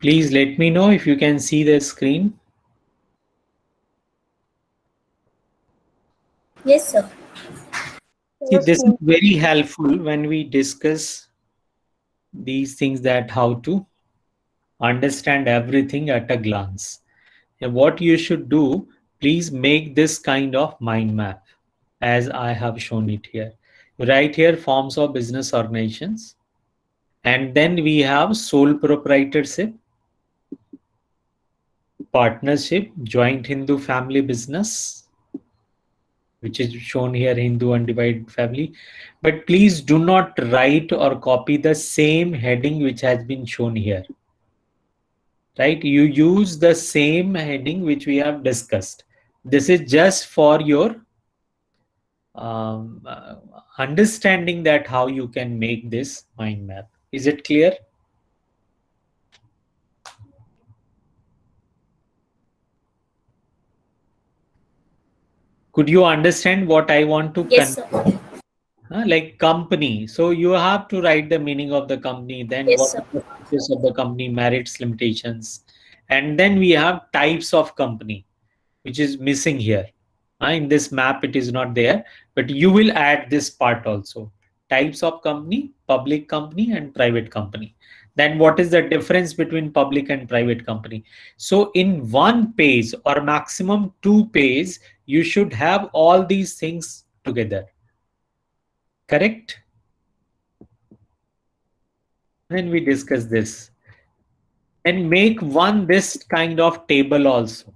Please let me know if you can see the screen. Yes, sir. See, Yes, this is sir. very helpful when we discuss these things, that how to understand everything at a glance. And what you should do, please make this kind of mind map as I have shown it here. Right here, forms of business organizations. And then we have sole proprietorship, partnership, joint Hindu family business, which is shown here, Hindu undivided family. But please do not write or copy the same heading which has been shown here. Right? You use the same heading which we have discussed. This is just for your um, uh, understanding that how you can make this mind map. Is it clear? Could you understand what I want to Yes, convey? sir. Like company. So you have to write the meaning of the company, then Yes, what sir. are the features of the company, merits, limitations. And then we have types of company, which is missing here. In this map, it is not there, but you will add this part also. Types of company, public company and private company. Then what is the difference between public and private company? So in one page or maximum 2 pages, you should have all these things together. Correct? Then we discuss this and make one this kind of table also,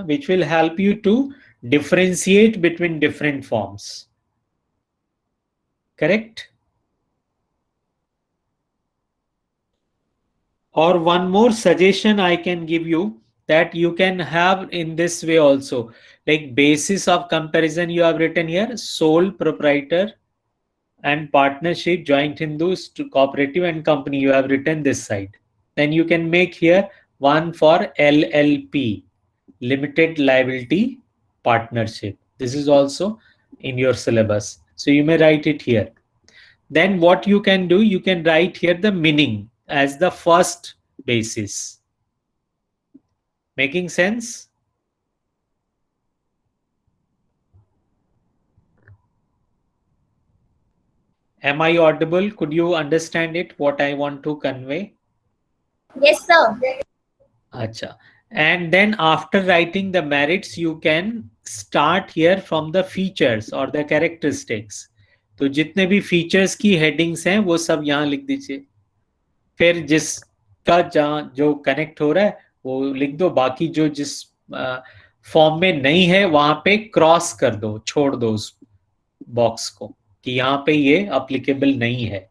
which will help you to differentiate between different forms. Correct? Or one more suggestion I can give you, that you can have in this way also, like basis of comparison you have written here, sole proprietor and partnership, joint Hindus to cooperative and company, you have written this side. Then you can make here one for LLP, limited liability partnership. This is also in your syllabus, so you may write it here. Then what you can do, you can write here the meaning as the first basis. Making sense? Am I audible? Could you understand it, what I want to convey? Yes, sir. Acha. And then after writing the merits, you can start here from the features or the characteristics. तो जितने भी features की headings हैं वो सब यहाँ लिख दीजिए. फिर जिसका जहाँ जो कनेक्ट हो रहा है वो लिख दो. बाकी जो जिस फॉर्म में नहीं है वहां पे क्रॉस कर दो, छोड़ दो उस बॉक्स को कि यहाँ पे ये अप्लीकेबल नहीं है.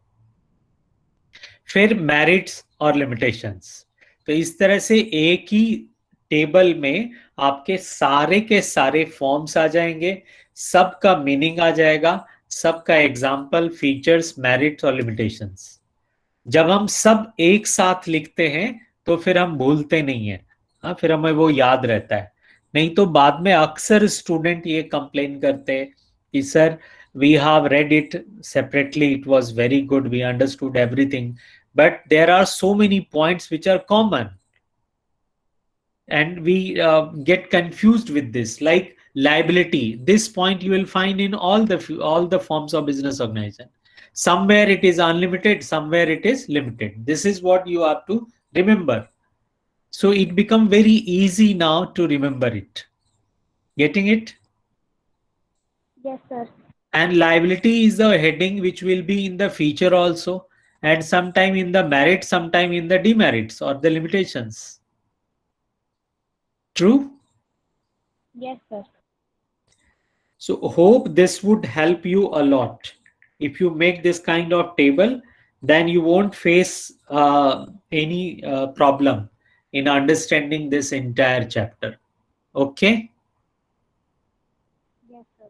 फिर मेरिट्स और लिमिटेशंस. तो इस तरह से एक ही टेबल में आपके सारे के सारे फॉर्म्स आ जाएंगे, सबका मीनिंग आ जाएगा, सबका एग्जाम्पल, फीचर्स, मेरिट्स और लिमिटेशंस. जब हम सब एक साथ लिखते हैं तो फिर हम भूलते नहीं है. हाँ, फिर हमें वो याद रहता है. नहीं तो बाद में अक्सर स्टूडेंट ये कंप्लेन करते हैं कि sir we have read it separately, it was very good, we understood everything, but there are so many points which are common and we get confused with this, like liability. This point you will find in all the forms of business organization. Somewhere it is unlimited, somewhere it is limited. This is what you have to remember. So it become very easy now to remember it. Getting it? Yes, sir. And liability is the heading which will be in the feature also, and sometime in the merit, sometime in the demerits or the limitations. True? Yes, sir. So hope this would help you a lot. If you make this kind of table, then you won't face any problem in understanding this entire chapter. Okay? Yes, sir.